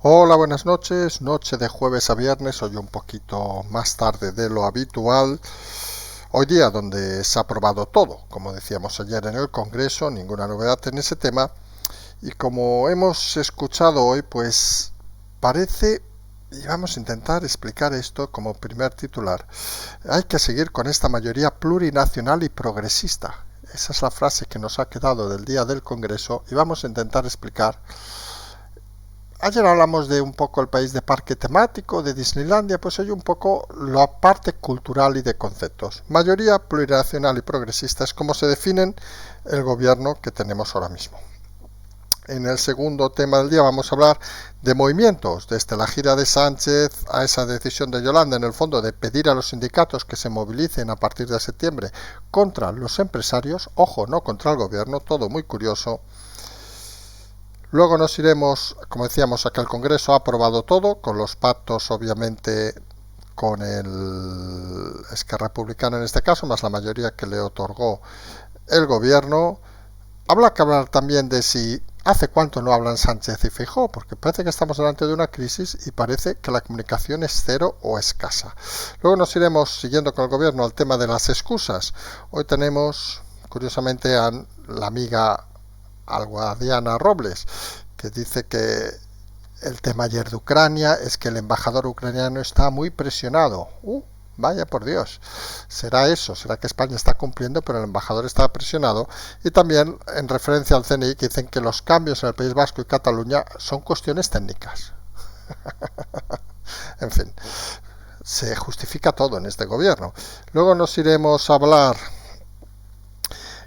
Hola, buenas noches. Noche de jueves a viernes, hoy un poquito más tarde de lo habitual. Hoy día donde se ha aprobado todo, como decíamos ayer en el Congreso, ninguna novedad en ese tema. Y como hemos escuchado hoy, pues parece, y vamos a intentar explicar esto como primer titular, hay que seguir con esta mayoría plurinacional y progresista. Esa es la frase que nos ha quedado del día del Congreso y vamos a intentar explicar. Ayer hablamos de un poco el país de parque temático, de Disneylandia, pues hoy un poco la parte cultural y de conceptos. Mayoría plurinacional y progresista es como se definen el gobierno que tenemos ahora mismo. En el segundo tema del día vamos a hablar de movimientos, desde la gira de Sánchez a esa decisión de Yolanda, en el fondo, de pedir a los sindicatos que se movilicen a partir de septiembre contra los empresarios, ojo, no contra el gobierno, todo muy curioso. Luego nos iremos, como decíamos, a que el Congreso ha aprobado todo, con los pactos obviamente con el Esquerra Republicana en este caso, más la mayoría que le otorgó el gobierno. Habrá que hablar también de si hace cuánto no hablan Sánchez y Feijóo, porque parece que estamos delante de una crisis y parece que la comunicación es cero o escasa. Luego nos iremos, siguiendo con el gobierno, al tema de las excusas. Hoy tenemos, curiosamente, a la amiga Diana Robles, que dice que el tema ayer de Ucrania es que el embajador ucraniano está muy presionado. Vaya por Dios, será eso, será que España está cumpliendo, pero el embajador está presionado. Y también en referencia al CNI, que dicen que los cambios en el País Vasco y Cataluña son cuestiones técnicas. En fin, se justifica todo en este gobierno. Luego nos iremos a hablar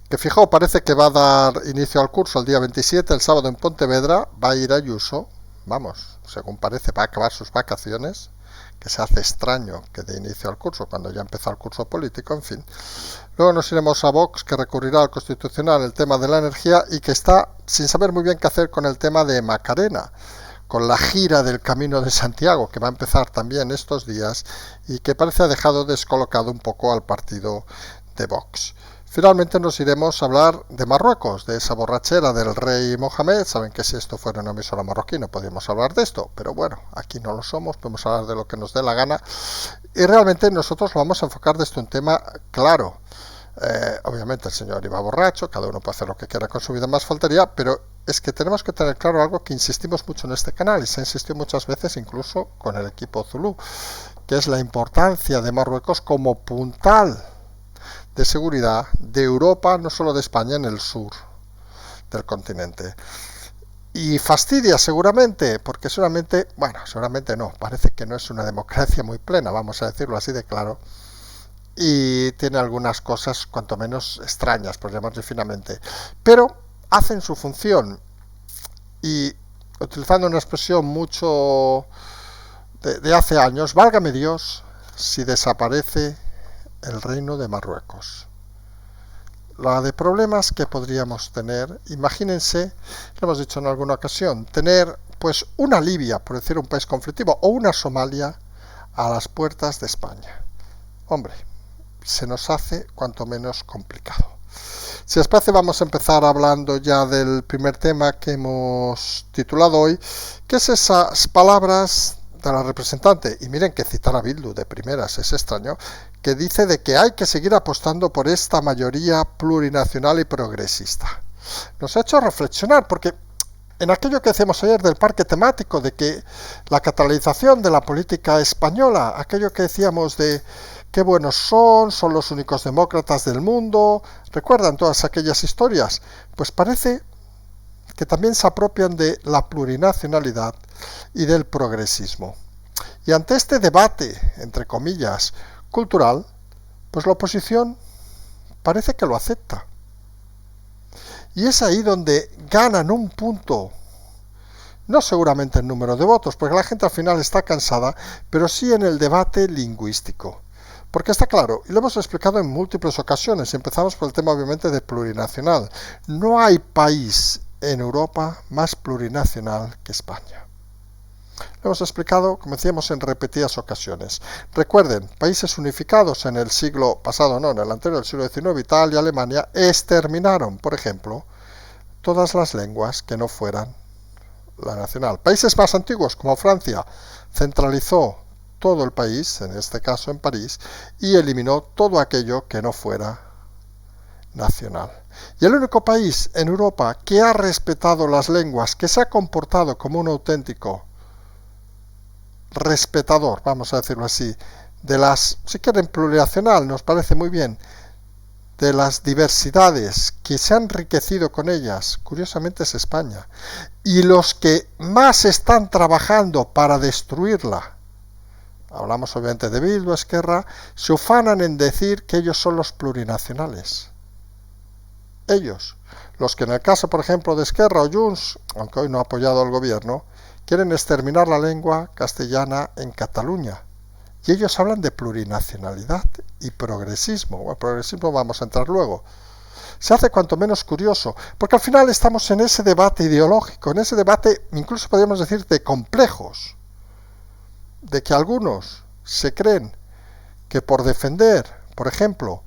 que Feijóo parece que va a dar inicio al curso el día 27, el sábado en Pontevedra, va a ir a Ayuso, vamos, según parece va a acabar sus vacaciones, que se hace extraño que dé inicio al curso cuando ya empezó el curso político, en fin. Luego nos iremos a Vox, que recurrirá al Constitucional el tema de la energía y que está sin saber muy bien qué hacer con el tema de Macarena, con la gira del Camino de Santiago, que va a empezar también estos días y que parece ha dejado descolocado un poco al partido de Vox. Finalmente nos iremos a hablar de Marruecos, de esa borrachera del rey Mohamed. Saben que si esto fuera una emisora marroquí no podríamos hablar de esto, pero bueno, aquí no lo somos, podemos hablar de lo que nos dé la gana. Y realmente nosotros lo vamos a enfocar desde un tema claro. Obviamente el señor iba borracho, cada uno puede hacer lo que quiera con su vida, más faltaría, pero es que tenemos que tener claro algo que insistimos mucho en este canal y se ha insistido muchas veces incluso con el equipo Zulú, que es la importancia de Marruecos como puntal de seguridad de Europa, no solo de España, en el sur del continente. Y fastidia seguramente, porque seguramente no, parece que no es una democracia muy plena, vamos a decirlo así de claro, y tiene algunas cosas cuanto menos extrañas, por llamarlo finamente, pero hacen su función y, utilizando una expresión mucho de hace años, válgame Dios si desaparece el reino de Marruecos. La de problemas que podríamos tener, imagínense, lo hemos dicho en alguna ocasión, tener pues una Libia, por decir un país conflictivo, o una Somalia a las puertas de España. Hombre, se nos hace cuanto menos complicado. Si os parece, vamos a empezar hablando ya del primer tema que hemos titulado hoy, que es esas palabras de la representante, y miren que citar a Bildu de primeras es extraño, que dice de que hay que seguir apostando por esta mayoría plurinacional y progresista. Nos ha hecho reflexionar, porque en aquello que decíamos ayer del parque temático, de que la catalanización de la política española, aquello que decíamos de qué buenos son los únicos demócratas del mundo, ¿recuerdan todas aquellas historias? Pues parece que también se apropian de la plurinacionalidad y del progresismo. Y ante este debate, entre comillas, cultural, pues la oposición parece que lo acepta. Y es ahí donde ganan un punto, no seguramente en número de votos, porque la gente al final está cansada, pero sí en el debate lingüístico. Porque está claro, y lo hemos explicado en múltiples ocasiones, y empezamos por el tema obviamente de plurinacional. No hay país en Europa más plurinacional que España. Lo hemos explicado, como decíamos, en repetidas ocasiones. Recuerden, países unificados en el siglo pasado, no, en el anterior, el siglo XIX, Italia y Alemania, exterminaron, por ejemplo, todas las lenguas que no fueran la nacional. Países más antiguos, como Francia, centralizó todo el país, en este caso en París, y eliminó todo aquello que no fuera nacional. Y el único país en Europa que ha respetado las lenguas, que se ha comportado como un auténtico respetador, vamos a decirlo así, de las, si quieren plurinacional, nos parece muy bien, de las diversidades que se han enriquecido con ellas, curiosamente es España, y los que más están trabajando para destruirla, hablamos obviamente de Bildu, Esquerra, se ufanan en decir que ellos son los plurinacionales. Ellos, los que en el caso, por ejemplo, de Esquerra o Junts, aunque hoy no ha apoyado al gobierno, quieren exterminar la lengua castellana en Cataluña. Y ellos hablan de plurinacionalidad y progresismo. Bueno, progresismo vamos a entrar luego. Se hace cuanto menos curioso, porque al final estamos en ese debate ideológico, en ese debate, incluso podríamos decir, de complejos, de que algunos se creen que por defender, por ejemplo,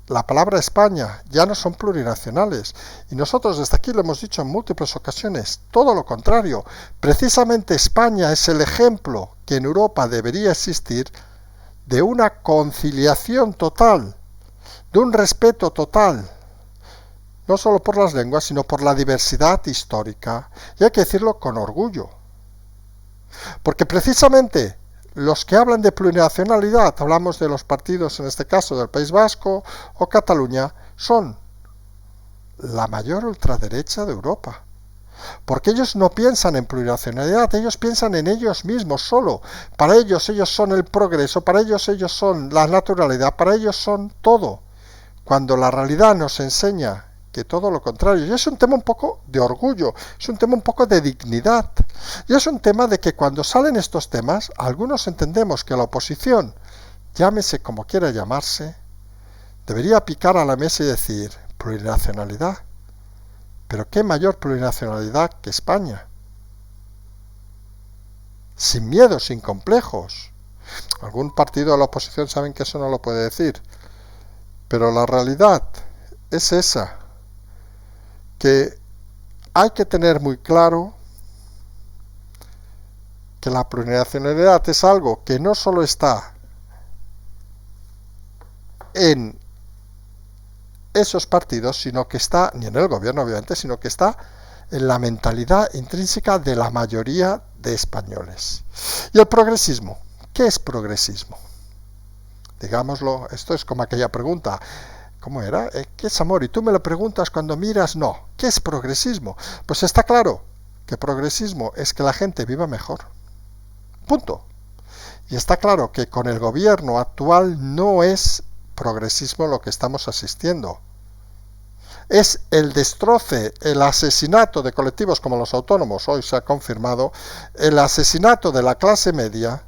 la palabra España, ya no son plurinacionales. Y nosotros desde aquí lo hemos dicho en múltiples ocasiones, todo lo contrario. Precisamente España es el ejemplo que en Europa debería existir de una conciliación total, de un respeto total, no solo por las lenguas, sino por la diversidad histórica. Y hay que decirlo con orgullo. Porque precisamente los que hablan de plurinacionalidad, hablamos de los partidos, en este caso del País Vasco o Cataluña, son la mayor ultraderecha de Europa. Porque ellos no piensan en plurinacionalidad, ellos piensan en ellos mismos solo. Para ellos son el progreso, para ellos son la naturalidad, para ellos son todo. Cuando la realidad nos enseña que todo lo contrario. Y es un tema un poco de orgullo, es un tema un poco de dignidad. Y es un tema de que cuando salen estos temas, algunos entendemos que la oposición, llámese como quiera llamarse, debería picar a la mesa y decir, plurinacionalidad. Pero qué mayor plurinacionalidad que España. Sin miedo, sin complejos. Algún partido de la oposición saben que eso no lo puede decir. Pero la realidad es esa, que hay que tener muy claro que la plurinacionalidad es algo que no solo está en esos partidos, sino que está, ni en el gobierno obviamente, sino que está en la mentalidad intrínseca de la mayoría de españoles. Y el progresismo, ¿qué es progresismo? Digámoslo, esto es como aquella pregunta, ¿cómo era? ¿Qué es amor? Y tú me lo preguntas cuando miras, no. ¿Qué es progresismo? Pues está claro que progresismo es que la gente viva mejor. Punto. Y está claro que con el gobierno actual no es progresismo lo que estamos asistiendo. Es el destroce, el asesinato de colectivos como los autónomos, hoy se ha confirmado, el asesinato de la clase media,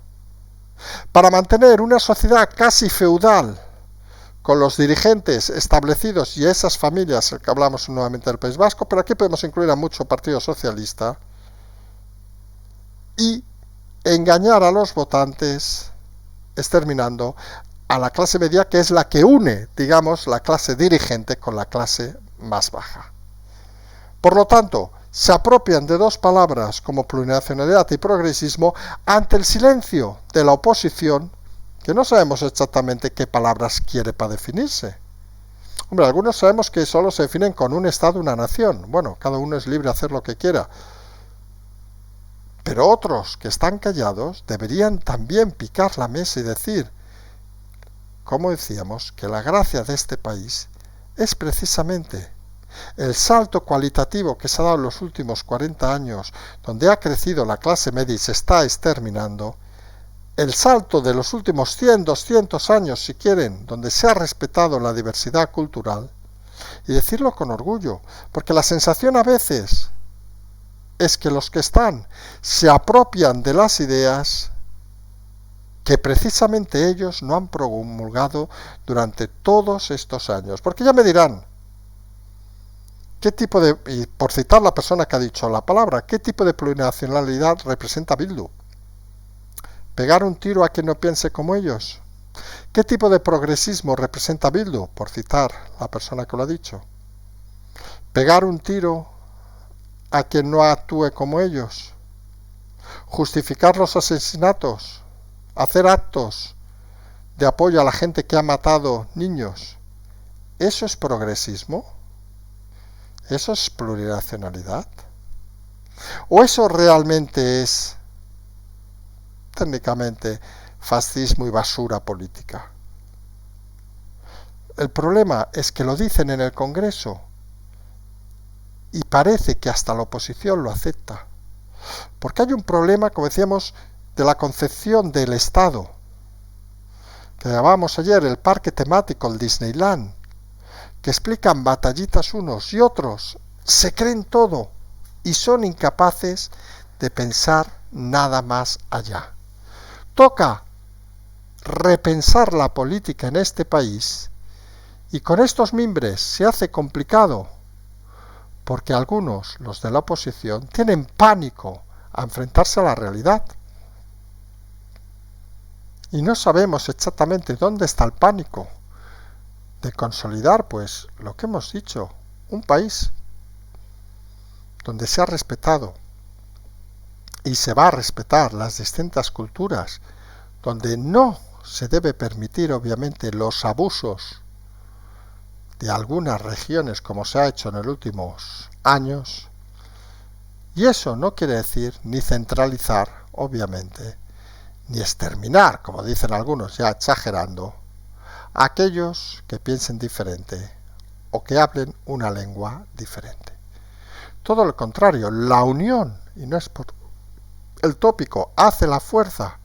para mantener una sociedad casi feudal, con los dirigentes establecidos y esas familias, el que hablamos nuevamente del País Vasco, pero aquí podemos incluir a mucho Partido Socialista, y engañar a los votantes, exterminando a la clase media, que es la que une, digamos, la clase dirigente con la clase más baja. Por lo tanto, se apropian de dos palabras como plurinacionalidad y progresismo ante el silencio de la oposición, que no sabemos exactamente qué palabras quiere para definirse. Hombre, algunos sabemos que solo se definen con un Estado, una nación. Bueno, cada uno es libre de hacer lo que quiera. Pero otros que están callados deberían también picar la mesa y decir, como decíamos, que la gracia de este país es precisamente el salto cualitativo que se ha dado en los últimos 40 años, donde ha crecido la clase media y se está exterminando, el salto de los últimos 100, 200 años, si quieren, donde se ha respetado la diversidad cultural, y decirlo con orgullo, porque la sensación a veces es que los que están se apropian de las ideas que precisamente ellos no han promulgado durante todos estos años. Porque ya me dirán, ¿qué tipo de, y por citar la persona que ha dicho la palabra, qué tipo de plurinacionalidad representa Bildu? ¿Pegar un tiro a quien no piense como ellos? ¿Qué tipo de progresismo representa Bildu? Por citar la persona que lo ha dicho. ¿Pegar un tiro a quien no actúe como ellos, justificar los asesinatos, hacer actos de apoyo a la gente que ha matado niños. ¿Eso es progresismo? ¿Eso es plurinacionalidad? ¿O eso realmente es técnicamente fascismo y basura política? El problema es que lo dicen en el Congreso y parece que hasta la oposición lo acepta. Porque hay un problema, como decíamos, de la concepción del Estado, que llamábamos ayer el parque temático, el Disneyland, que explican batallitas unos y otros, se creen todo y son incapaces de pensar nada más allá. Toca repensar la política en este país y con estos mimbres se hace complicado porque algunos, los de la oposición, tienen pánico a enfrentarse a la realidad. Y no sabemos exactamente dónde está el pánico de consolidar, pues, lo que hemos dicho, un país donde se ha respetado y se va a respetar las distintas culturas, donde no se debe permitir, obviamente, los abusos de algunas regiones, como se ha hecho en los últimos años. Y eso no quiere decir ni centralizar, obviamente, ni exterminar, como dicen algunos, ya exagerando, a aquellos que piensen diferente o que hablen una lengua diferente. Todo lo contrario, la unión, y no es por el tópico, hace la fuerza.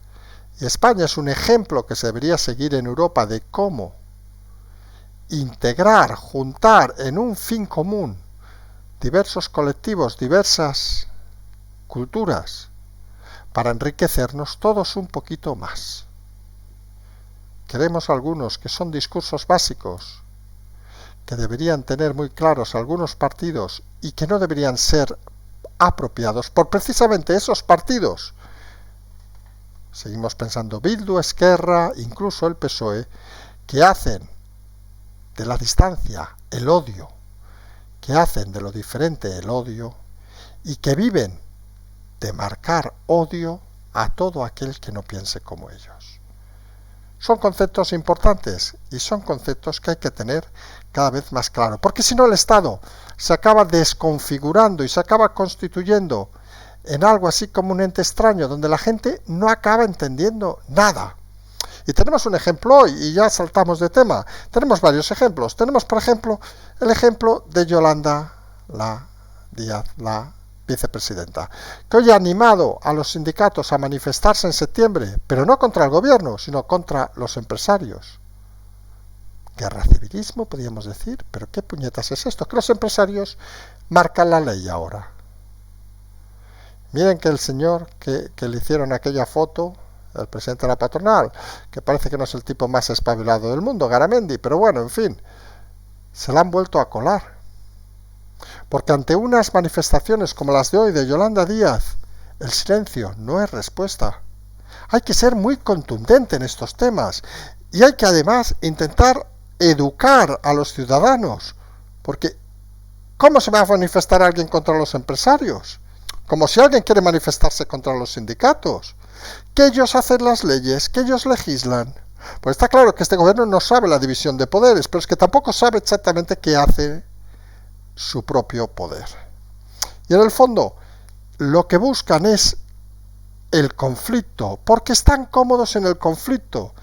Y España es un ejemplo que se debería seguir en Europa de cómo integrar, juntar en un fin común diversos colectivos, diversas culturas, para enriquecernos todos un poquito más. Queremos algunos que son discursos básicos, que deberían tener muy claros algunos partidos y que no deberían ser apropiados por precisamente esos partidos. Seguimos pensando Bildu, Esquerra, incluso el PSOE, que hacen de la distancia el odio, que hacen de lo diferente el odio y que viven de marcar odio a todo aquel que no piense como ellos. Son conceptos importantes y son conceptos que hay que tener cada vez más claro, porque si no el Estado se acaba desconfigurando y se acaba constituyendo en algo así como un ente extraño, donde la gente no acaba entendiendo nada. Y tenemos un ejemplo hoy, y ya saltamos de tema. Tenemos varios ejemplos. Tenemos, por ejemplo, el ejemplo de Yolanda Díaz, la vicepresidenta, que hoy ha animado a los sindicatos a manifestarse en septiembre, pero no contra el gobierno, sino contra los empresarios. Guerra civilismo, podríamos decir, pero ¿qué puñetas es esto? Que los empresarios marcan la ley ahora. Miren que el señor que le hicieron aquella foto, el presidente de la patronal, que parece que no es el tipo más espabilado del mundo, Garamendi, pero bueno, en fin, se la han vuelto a colar. Porque ante unas manifestaciones como las de hoy de Yolanda Díaz, el silencio no es respuesta. Hay que ser muy contundente en estos temas y hay que además intentar educar a los ciudadanos, porque ¿cómo se va a manifestar alguien contra los empresarios? Como si alguien quiere manifestarse contra los sindicatos, que ellos hacen las leyes, que ellos legislan. Pues está claro que este gobierno no sabe la división de poderes, pero es que tampoco sabe exactamente qué hace su propio poder. Y en el fondo, lo que buscan es el conflicto, porque están cómodos en el conflicto.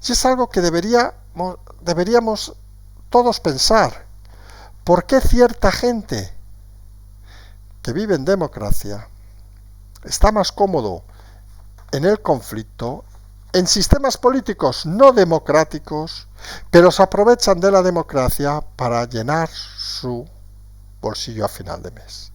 Y es algo que deberíamos todos pensar. ¿Por qué cierta gente que vive en democracia está más cómodo en el conflicto, en sistemas políticos no democráticos, pero se aprovechan de la democracia para llenar su bolsillo a final de mes?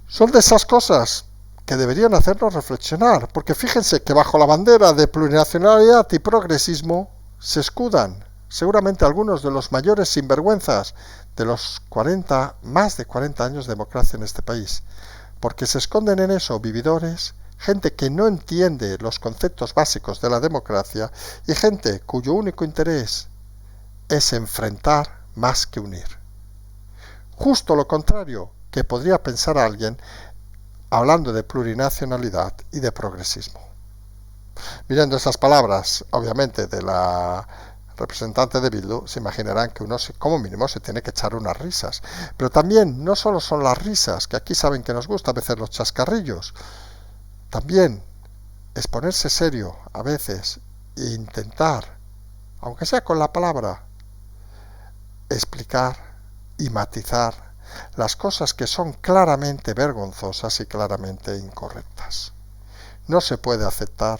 Son de esas cosas que deberían hacernos reflexionar, porque fíjense que bajo la bandera de plurinacionalidad y progresismo se escudan seguramente algunos de los mayores sinvergüenzas de los más de 40 años de democracia en este país, porque se esconden en eso vividores, gente que no entiende los conceptos básicos de la democracia y gente cuyo único interés es enfrentar más que unir. Justo lo contrario que podría pensar alguien hablando de plurinacionalidad y de progresismo. Mirando esas palabras, obviamente, de la representante de Bildu, se imaginarán que uno como mínimo se tiene que echar unas risas. Pero también no solo son las risas, que aquí saben que nos gusta a veces los chascarrillos, también es ponerse serio a veces e intentar, aunque sea con la palabra, explicar y matizar las cosas que son claramente vergonzosas y claramente incorrectas. No se puede aceptar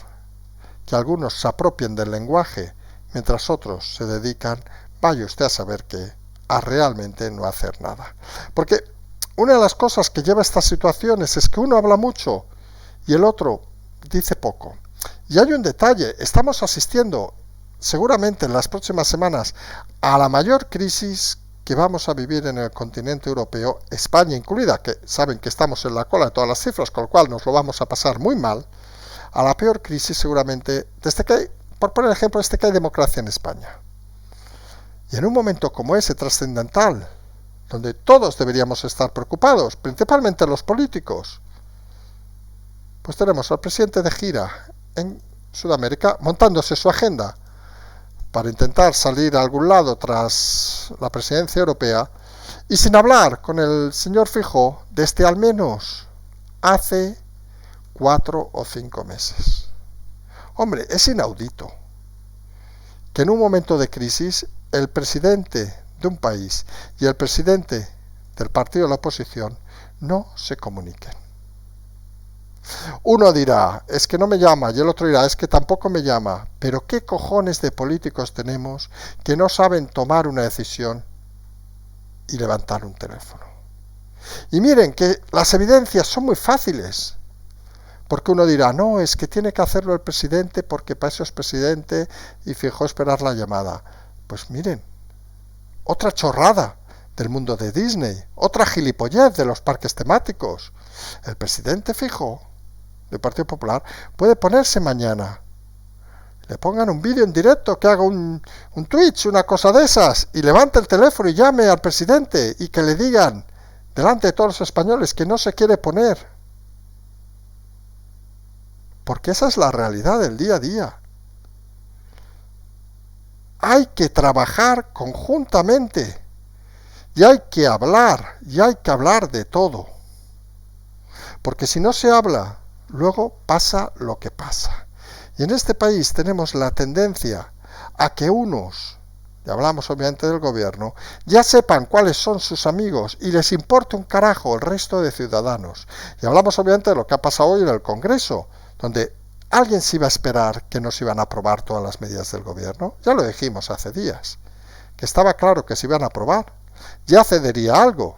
que algunos se apropien del lenguaje mientras otros se dedican, vaya usted a saber qué, a realmente no hacer nada. Porque una de las cosas que lleva a estas situaciones es que uno habla mucho y el otro dice poco. Y hay un detalle, estamos asistiendo seguramente en las próximas semanas a la mayor crisis que vamos a vivir en el continente europeo, España incluida, que saben que estamos en la cola de todas las cifras, con lo cual nos lo vamos a pasar muy mal, a la peor crisis seguramente desde que hay, por poner ejemplo, desde que hay democracia en España. Y en un momento como ese trascendental, donde todos deberíamos estar preocupados, principalmente los políticos, pues tenemos al presidente de gira en Sudamérica montándose su agenda para intentar salir a algún lado tras la presidencia europea y sin hablar con el señor Feijóo desde al menos hace 4 o 5 meses. Hombre, es inaudito que en un momento de crisis el presidente de un país y el presidente del partido de la oposición no se comuniquen. Uno dirá, es que no me llama, y el otro dirá, es que tampoco me llama. Pero ¿qué cojones de políticos tenemos que no saben tomar una decisión y levantar un teléfono? Y miren que las evidencias son muy fáciles. Porque uno dirá, no, es que tiene que hacerlo el presidente porque para eso es presidente y fijó esperar la llamada. Pues miren, otra chorrada del mundo de Disney, otra gilipollez de los parques temáticos. El presidente Feijóo del Partido Popular puede ponerse mañana, le pongan un vídeo en directo, que haga un Twitch, una cosa de esas, y levante el teléfono y llame al presidente y que le digan delante de todos los españoles que no se quiere poner. Porque esa es la realidad del día a día. Hay que trabajar conjuntamente y hay que hablar de todo. Porque si no se habla, luego pasa lo que pasa. Y en este país tenemos la tendencia a que unos, y hablamos obviamente del gobierno, ya sepan cuáles son sus amigos y les importa un carajo el resto de ciudadanos. Y hablamos obviamente de lo que ha pasado hoy en el Congreso, donde alguien se iba a esperar que no se iban a aprobar todas las medidas del gobierno. Ya lo dijimos hace días, que estaba claro que se iban a aprobar. Ya cedería algo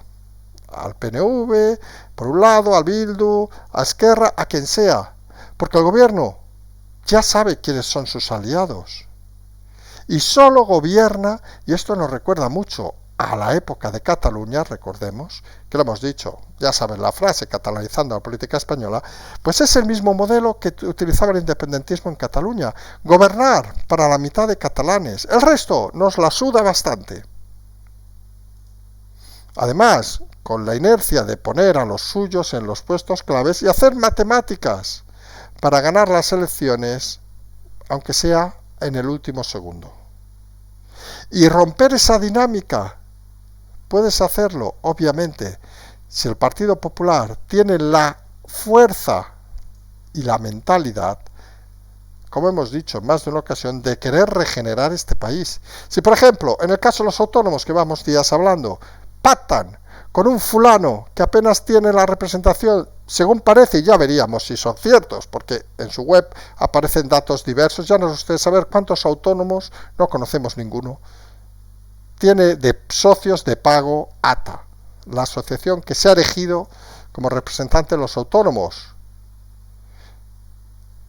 al PNV, por un lado, al Bildu, a Esquerra, a quien sea, porque el gobierno ya sabe quiénes son sus aliados y solo gobierna, y esto nos recuerda mucho a la época de Cataluña, recordemos, que lo hemos dicho, ya saben la frase, catalanizando la política española, pues es el mismo modelo que utilizaba el independentismo en Cataluña, gobernar para la mitad de catalanes, el resto nos la suda bastante. Además, con la inercia de poner a los suyos en los puestos claves y hacer matemáticas para ganar las elecciones, aunque sea en el último segundo. Y romper esa dinámica, puedes hacerlo, obviamente, si el Partido Popular tiene la fuerza y la mentalidad, como hemos dicho en más de una ocasión, de querer regenerar este país. Si, por ejemplo, en el caso de los autónomos que vamos días hablando, pactan con un fulano que apenas tiene la representación, según parece, y ya veríamos si son ciertos, porque en su web aparecen datos diversos, ya nos ustedes saber cuántos autónomos, no conocemos ninguno, tiene de socios de pago ATA, la asociación que se ha elegido como representante de los autónomos,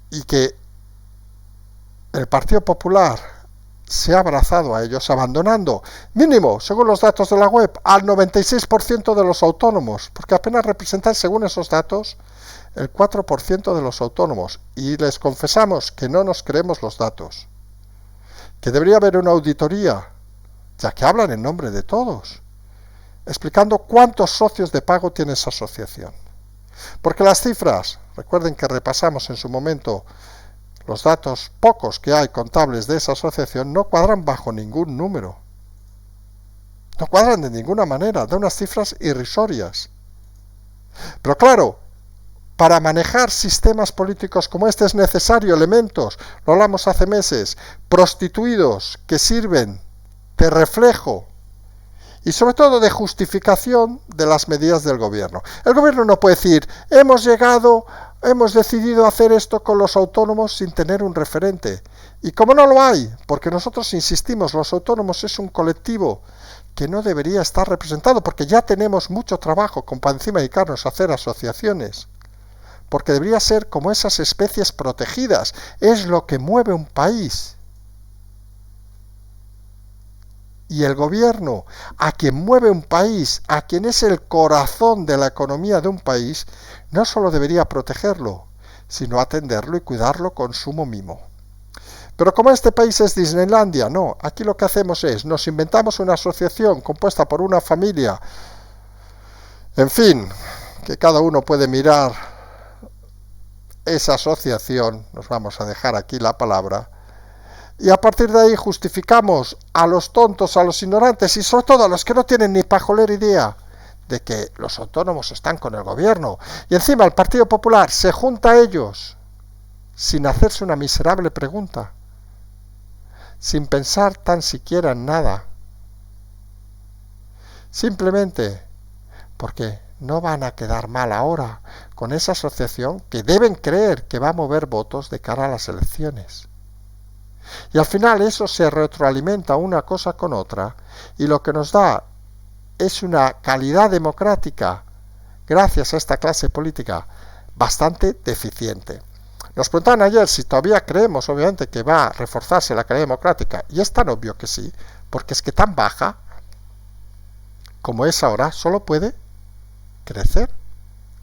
y que el Partido Popular se ha abrazado a ellos, abandonando, mínimo, según los datos de la web, al 96% de los autónomos, porque apenas representan, según esos datos, el 4% de los autónomos. Y les confesamos que no nos creemos los datos, que debería haber una auditoría, ya que hablan en nombre de todos. explicando cuántos socios de pago tiene esa asociación. Porque las cifras, recuerden que repasamos en su momento los datos pocos que hay contables de esa asociación, no cuadran bajo ningún número. No cuadran de ninguna manera, da unas cifras irrisorias. Pero claro, para manejar sistemas políticos como este es necesario elementos, lo hablamos hace meses, prostituidos que sirven de reflejo y sobre todo de justificación de las medidas del gobierno. El gobierno no puede decir, hemos decidido hacer esto con los autónomos sin tener un referente. Y como no lo hay, porque nosotros insistimos, los autónomos es un colectivo que no debería estar representado, porque ya tenemos mucho trabajo como para encima dedicarnos a hacer asociaciones. Porque debería ser como esas especies protegidas, es lo que mueve un país. Y el gobierno, a quien mueve un país, a quien es el corazón de la economía de un país, no solo debería protegerlo, sino atenderlo y cuidarlo con sumo mimo. Pero como este país es Disneylandia, no, aquí lo que hacemos es, nos inventamos una asociación compuesta por una familia, en fin, que cada uno puede mirar esa asociación, nos vamos a dejar aquí la palabra, y a partir de ahí justificamos a los tontos, a los ignorantes y sobre todo a los que no tienen ni pajolera idea de que los autónomos están con el gobierno. Y encima el Partido Popular se junta a ellos sin hacerse una miserable pregunta, sin pensar tan siquiera en nada. Simplemente porque no van a quedar mal ahora con esa asociación que deben creer que va a mover votos de cara a las elecciones. Y al final eso se retroalimenta una cosa con otra y lo que nos da es una calidad democrática, gracias a esta clase política, bastante deficiente. Nos preguntaban ayer si todavía creemos, obviamente, que va a reforzarse la calidad democrática, y es tan obvio que sí, porque es que tan baja como es ahora, solo puede crecer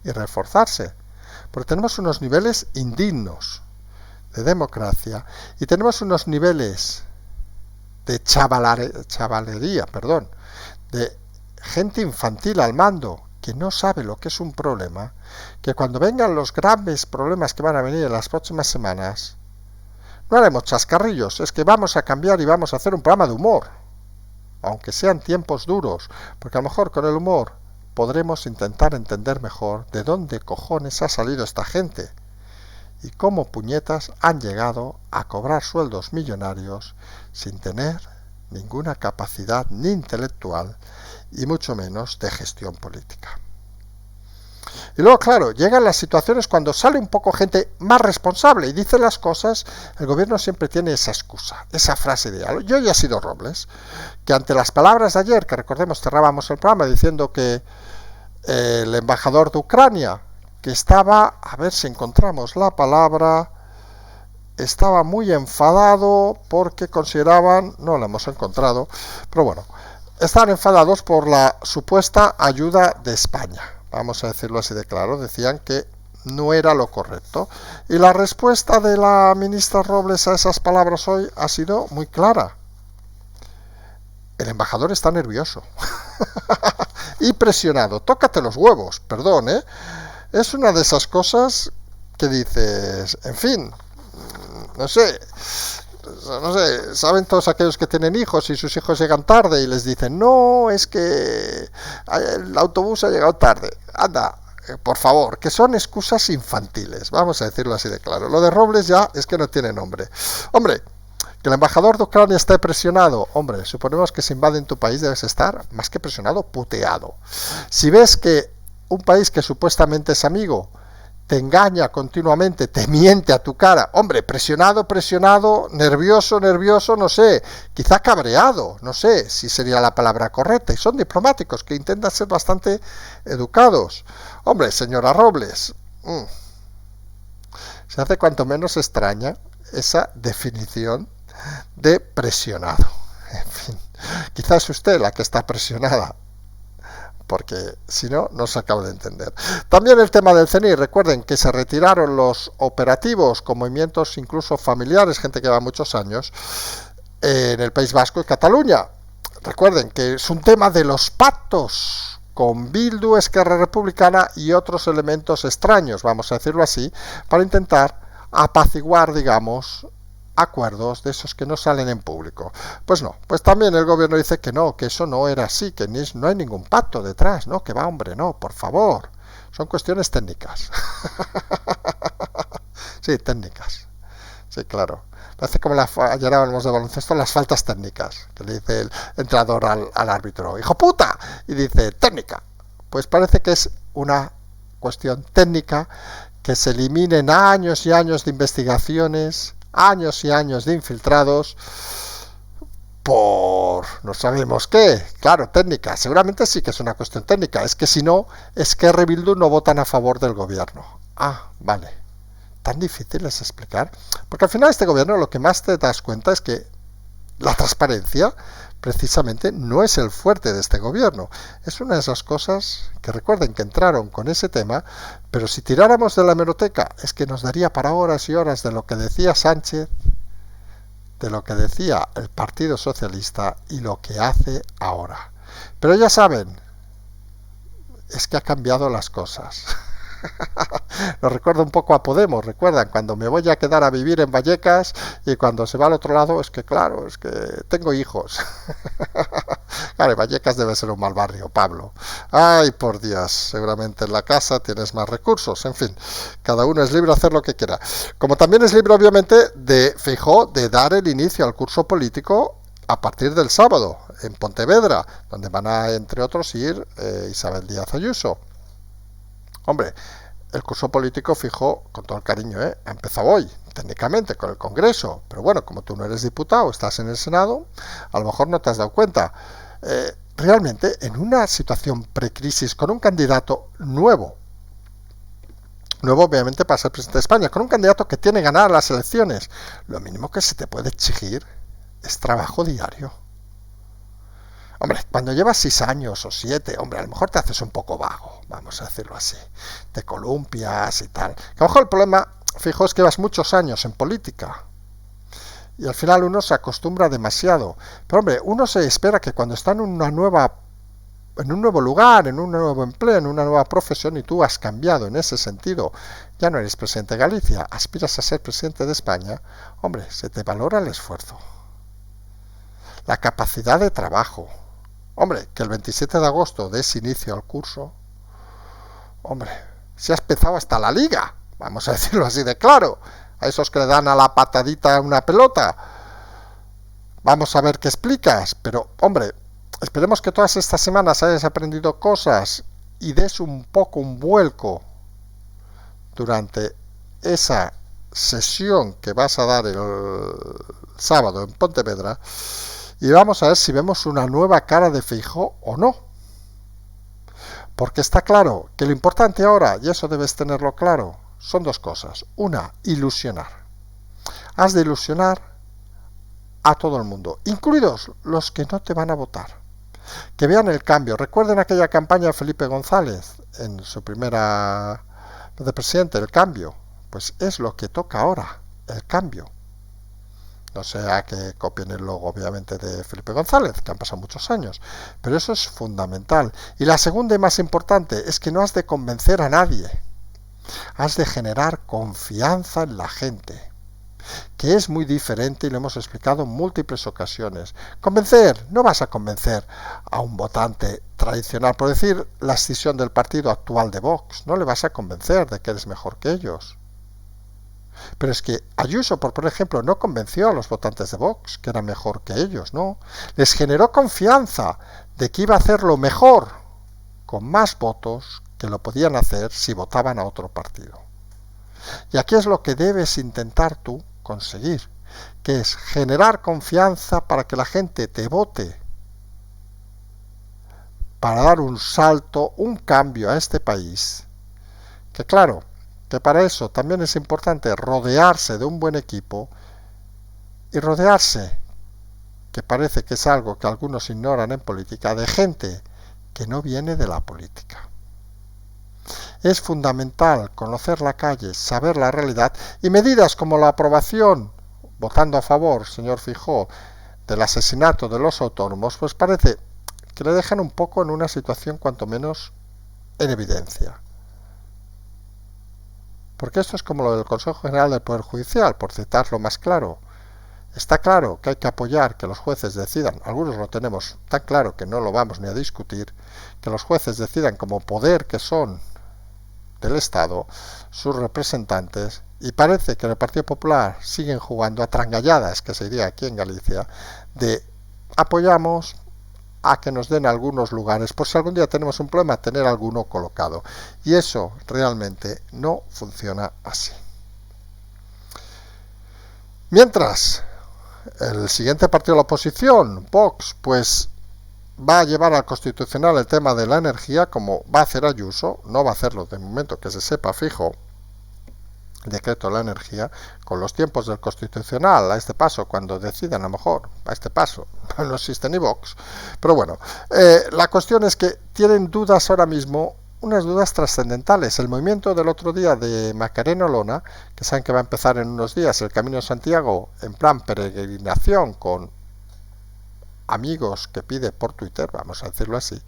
y reforzarse, porque tenemos unos niveles indignos de democracia y tenemos unos niveles de chavalería, de gente infantil al mando que no sabe lo que es un problema, que cuando vengan los graves problemas que van a venir en las próximas semanas, no haremos chascarrillos, es que vamos a cambiar y vamos a hacer un programa de humor, aunque sean tiempos duros, porque a lo mejor con el humor podremos intentar entender mejor de dónde cojones ha salido esta gente y cómo puñetas han llegado a cobrar sueldos millonarios sin tener ninguna capacidad ni intelectual y mucho menos de gestión política. Y luego, claro, llegan las situaciones cuando sale un poco gente más responsable y dice las cosas, el gobierno siempre tiene esa excusa, esa frase ideal. Yo ya he sido Robles, que ante las palabras de ayer, que recordemos cerrábamos el programa diciendo que el embajador de Ucrania, que estaba, a ver si encontramos la palabra, estaba muy enfadado porque consideraban, no lo hemos encontrado, pero bueno, estaban enfadados por la supuesta ayuda de España, vamos a decirlo así de claro, decían que no era lo correcto. Y la respuesta de la ministra Robles a esas palabras hoy ha sido muy clara. El embajador está nervioso y presionado, tócate los huevos, perdón, es una de esas cosas que dices, en fin, no sé, saben todos aquellos que tienen hijos y sus hijos llegan tarde y les dicen, no, es que el autobús ha llegado tarde, anda, por favor, que son excusas infantiles, vamos a decirlo así de claro. Lo de Robles ya es que no tiene nombre. Hombre, que el embajador de Ucrania esté presionado, hombre, suponemos que si invaden tu país debes estar más que presionado, puteado. Si ves que un país que supuestamente es amigo te engaña continuamente, te miente a tu cara, hombre, presionado, nervioso, no sé, quizá cabreado, no sé si sería la palabra correcta, y son diplomáticos que intentan ser bastante educados. Hombre, señora Robles, se hace cuanto menos extraña esa definición de presionado. En fin, quizás usted la que está presionada, porque si no, no se acaba de entender. También el tema del CNI, recuerden que se retiraron los operativos con movimientos incluso familiares, gente que lleva muchos años, en el País Vasco y Cataluña. Recuerden que es un tema de los pactos con Bildu, Esquerra Republicana y otros elementos extraños, vamos a decirlo así, para intentar apaciguar, digamos, acuerdos de esos que no salen en público. Pues no, pues también el gobierno dice que no, que eso no era así, que no hay ningún pacto detrás, no, que va, hombre, no, por favor, son cuestiones técnicas. Sí, técnicas, sí, claro. Parece como ayer hablábamos de baloncesto, las faltas técnicas, que le dice el entrenador al árbitro, ¡hijo puta! Y dice, técnica. Pues parece que es una cuestión técnica, que se eliminen años y años de investigaciones, años y años de infiltrados, por no sabemos qué. Claro, técnica, seguramente sí que es una cuestión técnica, es que si no, Esquerra y Bildu no votan a favor del gobierno. Ah, vale. Tan difícil es explicar, porque al final este gobierno lo que más te das cuenta es que la transparencia precisamente no es el fuerte de este gobierno. Es una de esas cosas que recuerden que entraron con ese tema, pero si tiráramos de la hemeroteca es que nos daría para horas y horas de lo que decía Sánchez, de lo que decía el Partido Socialista y lo que hace ahora. Pero ya saben, es que ha cambiado las cosas. Nos recuerda un poco a Podemos, recuerdan, cuando me voy a quedar a vivir en Vallecas y cuando se va al otro lado, es que claro, es que tengo hijos. Claro, Vallecas debe ser un mal barrio, Pablo. Ay, por Dios, seguramente en la casa tienes más recursos, en fin, cada uno es libre de hacer lo que quiera. Como también es libre, obviamente, de Feijóo de dar el inicio al curso político a partir del sábado, en Pontevedra, donde van a, entre otros, ir Isabel Díaz Ayuso. Hombre, el curso político, fijo, con todo el cariño, ha empezado hoy, técnicamente, con el Congreso. Pero bueno, como tú no eres diputado, estás en el Senado, a lo mejor no te has dado cuenta. Realmente, en una situación precrisis, con un candidato nuevo obviamente para ser presidente de España, con un candidato que tiene ganar las elecciones, lo mínimo que se te puede exigir es trabajo diario. Hombre, cuando llevas 6 años o 7, hombre, a lo mejor te haces un poco vago, vamos a decirlo así. Te columpias y tal. A lo mejor el problema, fijo, es que llevas muchos años en política. Y al final uno se acostumbra demasiado. Pero hombre, uno se espera que cuando está en un nuevo lugar, en un nuevo empleo, en una nueva profesión, y tú has cambiado en ese sentido, ya no eres presidente de Galicia, aspiras a ser presidente de España, hombre, se te valora el esfuerzo. La capacidad de trabajo. Hombre, que el 27 de agosto des inicio al curso, hombre, se ha empezado hasta la liga, vamos a decirlo así de claro, a esos que le dan a la patadita una pelota. Vamos a ver qué explicas, pero hombre, esperemos que todas estas semanas hayas aprendido cosas y des un poco un vuelco durante esa sesión que vas a dar el sábado en Pontevedra. Y vamos a ver si vemos una nueva cara de Feijóo o no. Porque está claro que lo importante ahora, y eso debes tenerlo claro, son dos cosas. Una, ilusionar. Has de ilusionar a todo el mundo, incluidos los que no te van a votar. Que vean el cambio. Recuerden aquella campaña de Felipe González en su primera de presidente, el cambio. Pues es lo que toca ahora, el cambio. No sea que copien el logo, obviamente, de Felipe González, que han pasado muchos años. Pero eso es fundamental. Y la segunda y más importante es que no has de convencer a nadie. Has de generar confianza en la gente. Que es muy diferente y lo hemos explicado en múltiples ocasiones. Convencer, no vas a convencer a un votante tradicional. Por decir la escisión del partido actual de Vox, no le vas a convencer de que eres mejor que ellos. Pero es que Ayuso, por ejemplo, no convenció a los votantes de Vox que era mejor que ellos, no. Les generó confianza de que iba a hacerlo mejor, con más votos que lo podían hacer si votaban a otro partido. Y aquí es lo que debes intentar tú conseguir, que es generar confianza para que la gente te vote, para dar un salto, un cambio a este país, que claro, que para eso también es importante rodearse de un buen equipo y rodearse, que parece que es algo que algunos ignoran en política, de gente que no viene de la política. Es fundamental conocer la calle, saber la realidad y medidas como la aprobación, votando a favor, señor Feijóo, del asesinato de los autónomos, pues parece que le dejan un poco en una situación cuanto menos en evidencia. Porque esto es como lo del Consejo General del Poder Judicial, por citarlo más claro. Está claro que hay que apoyar que los jueces decidan, algunos lo tenemos tan claro que no lo vamos ni a discutir, que los jueces decidan como poder que son del Estado, sus representantes, y parece que en el Partido Popular siguen jugando a trangalladas, que se diría aquí en Galicia, de apoyamos a que nos den algunos lugares, por si algún día tenemos un problema, tener alguno colocado. Y eso realmente no funciona así. Mientras, el siguiente partido de la oposición, Vox, pues va a llevar al Constitucional el tema de la energía, como va a hacer Ayuso, no va a hacerlo de momento que se sepa fijo el decreto de la energía, con los tiempos del Constitucional, a este paso, cuando decidan, a lo mejor, a este paso, no existe ni Vox, pero bueno, la cuestión es que tienen dudas ahora mismo, unas dudas trascendentales. El movimiento del otro día de Macarena Olona, que saben que va a empezar en unos días el Camino de Santiago en plan peregrinación con amigos que pide por Twitter, vamos a decirlo así,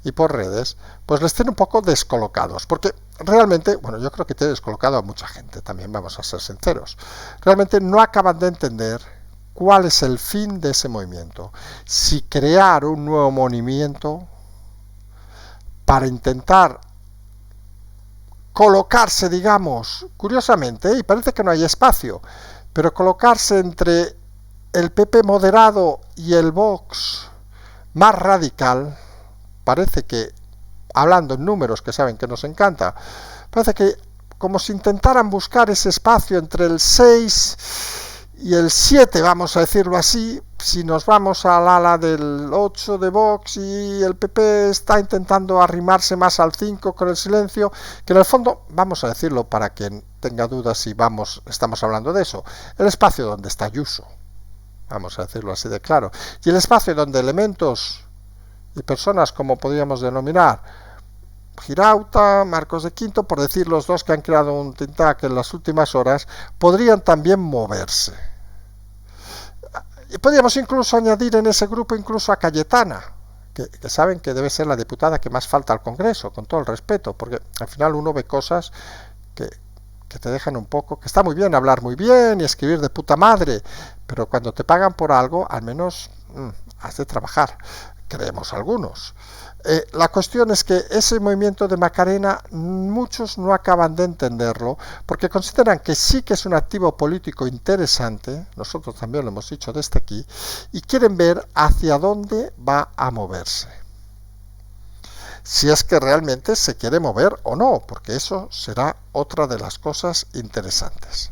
y por redes, pues les tiene un poco descolocados, porque realmente, bueno, yo creo que tiene descolocado a mucha gente, también vamos a ser sinceros, realmente no acaban de entender cuál es el fin de ese movimiento, si crear un nuevo movimiento para intentar colocarse, digamos, curiosamente, y parece que no hay espacio, pero colocarse entre el PP moderado y el Vox más radical. Parece que, hablando en números que saben que nos encanta, parece que como si intentaran buscar ese espacio entre el 6 y el 7, vamos a decirlo así, si nos vamos al ala del 8 de Vox y el PP está intentando arrimarse más al 5 con el silencio, que en el fondo, vamos a decirlo para quien tenga dudas si estamos hablando de eso, el espacio donde está Ayuso, vamos a decirlo así de claro, y el espacio donde elementos y personas como podríamos denominar Girauta, Marcos de Quinto, por decir los dos que han creado un tintac en las últimas horas, podrían también moverse. Y podríamos incluso añadir en ese grupo incluso a Cayetana, que saben que debe ser la diputada que más falta al Congreso, con todo el respeto, porque al final uno ve cosas que te dejan un poco, que está muy bien hablar muy bien y escribir de puta madre, pero cuando te pagan por algo, al menos has de trabajar. Creemos algunos. La cuestión es que ese movimiento de Macarena muchos no acaban de entenderlo porque consideran que sí que es un activo político interesante, nosotros también lo hemos dicho desde aquí, y quieren ver hacia dónde va a moverse. Si es que realmente se quiere mover o no, porque eso será otra de las cosas interesantes.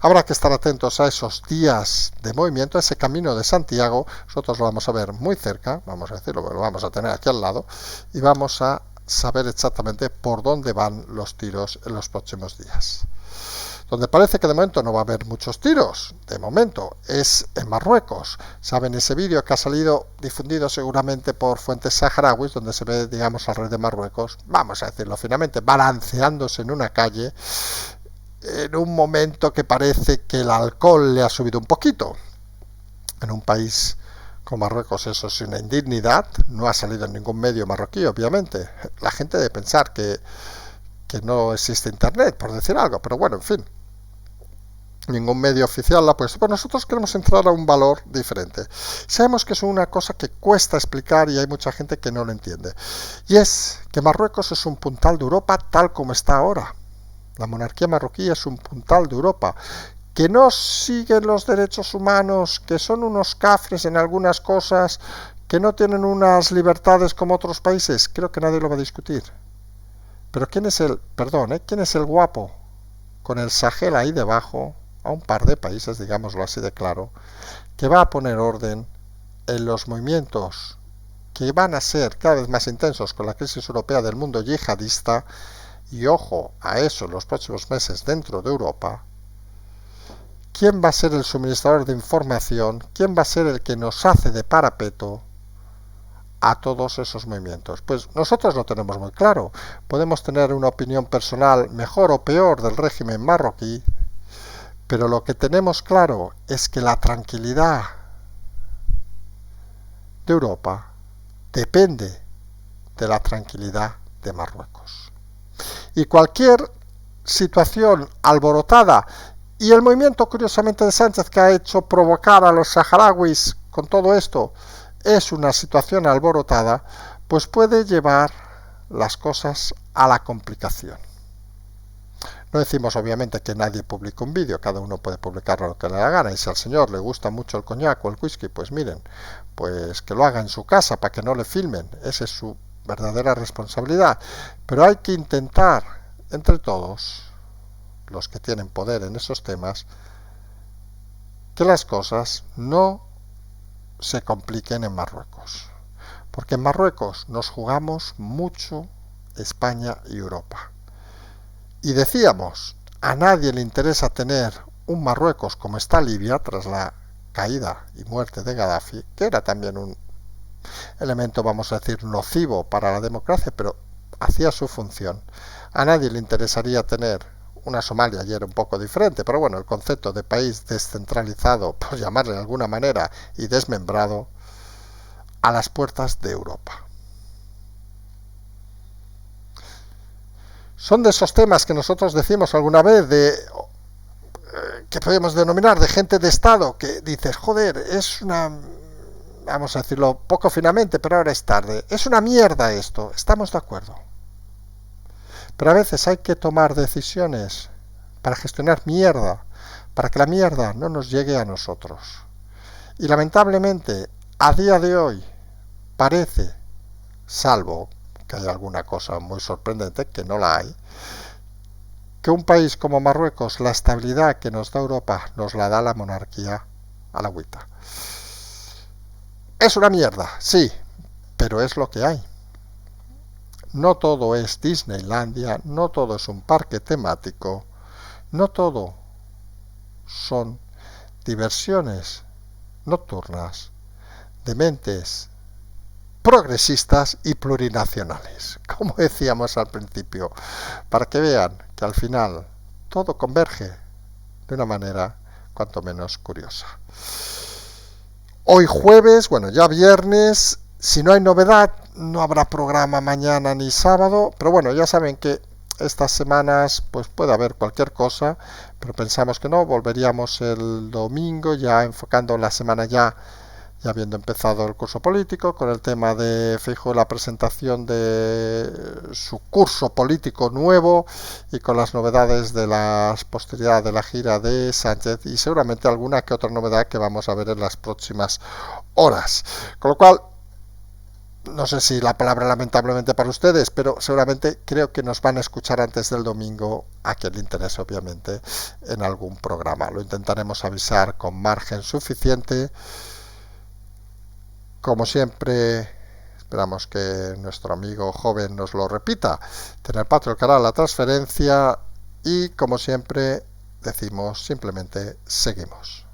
Habrá que estar atentos a esos días de movimiento, a ese Camino de Santiago. Nosotros lo vamos a ver muy cerca, vamos a decirlo, lo vamos a tener aquí al lado, y vamos a saber exactamente por dónde van los tiros en los próximos días. Donde parece que de momento no va a haber muchos tiros, de momento, es en Marruecos. Saben ese vídeo que ha salido difundido seguramente por fuentes saharauis, donde se ve, digamos, al rey de Marruecos, vamos a decirlo finalmente, balanceándose en una calle, en un momento que parece que el alcohol le ha subido un poquito. En un país como Marruecos eso es una indignidad, no ha salido en ningún medio marroquí, obviamente. La gente debe pensar que no existe internet, por decir algo, pero bueno, en fin. Ningún medio oficial la ha puesto. Pues nosotros queremos entrar a un valor diferente. Sabemos que es una cosa que cuesta explicar y hay mucha gente que no lo entiende. Y es que Marruecos es un puntal de Europa tal como está ahora. La monarquía marroquí es un puntal de Europa, que no siguen los derechos humanos, que son unos cafres en algunas cosas, que no tienen unas libertades como otros países. Creo que nadie lo va a discutir. Pero ¿quién es el guapo con el Sahel ahí debajo, a un par de países, digámoslo así de claro, que va a poner orden en los movimientos que van a ser cada vez más intensos con la crisis europea del mundo yihadista? Y ojo a eso en los próximos meses dentro de Europa. ¿Quién va a ser el suministrador de información? ¿Quién va a ser el que nos hace de parapeto a todos esos movimientos? Pues nosotros lo tenemos muy claro. Podemos tener una opinión personal mejor o peor del régimen marroquí, pero lo que tenemos claro es que la tranquilidad de Europa depende de la tranquilidad de Marruecos. Y cualquier situación alborotada, y el movimiento curiosamente de Sánchez que ha hecho provocar a los saharauis con todo esto, es una situación alborotada, pues puede llevar las cosas a la complicación. No decimos obviamente que nadie publique un vídeo, cada uno puede publicar lo que le da gana, y si al señor le gusta mucho el coñac o el whisky, pues miren, pues que lo haga en su casa para que no le filmen, esa es su verdadera responsabilidad, pero hay que intentar entre todos, los que tienen poder en esos temas, que las cosas no se compliquen en Marruecos, porque en Marruecos nos jugamos mucho España y Europa. Y decíamos, a nadie le interesa tener un Marruecos como está Libia tras la caída y muerte de Gaddafi, que era también un elemento, vamos a decir, nocivo para la democracia, pero hacía su función. A nadie le interesaría tener una Somalia, y era un poco diferente, pero bueno, el concepto de país descentralizado, por llamarle de alguna manera, y desmembrado, a las puertas de Europa. Son de esos temas que nosotros decimos alguna vez que podemos denominar de gente de Estado, que dices, joder, es una, vamos a decirlo poco finamente, pero ahora es tarde, es una mierda esto, estamos de acuerdo. Pero a veces hay que tomar decisiones para gestionar mierda, para que la mierda no nos llegue a nosotros. Y lamentablemente, a día de hoy, parece, salvo que hay alguna cosa muy sorprendente, que no la hay, que un país como Marruecos, la estabilidad que nos da Europa, nos la da la monarquía a la agüita. Es una mierda, sí, pero es lo que hay. No todo es Disneylandia, no todo es un parque temático, no todo son diversiones nocturnas de mentes progresistas y plurinacionales, como decíamos al principio, para que vean que al final todo converge de una manera cuanto menos curiosa. Hoy jueves, bueno, ya viernes, si no hay novedad, no habrá programa mañana ni sábado, pero bueno, ya saben que estas semanas pues puede haber cualquier cosa, pero pensamos que no, volveríamos el domingo, ya enfocando la semana ya habiendo empezado el curso político, con el tema de Feijóo, la presentación de su curso político nuevo y con las novedades de la posteridad de la gira de Sánchez y seguramente alguna que otra novedad que vamos a ver en las próximas horas. Con lo cual, no sé si la palabra lamentablemente para ustedes, pero seguramente creo que nos van a escuchar antes del domingo, a quien le interese obviamente, en algún programa. Lo intentaremos avisar con margen suficiente. Como siempre, esperamos que nuestro amigo joven nos lo repita. Tener Patreon, el canal, la transferencia y como siempre decimos simplemente seguimos.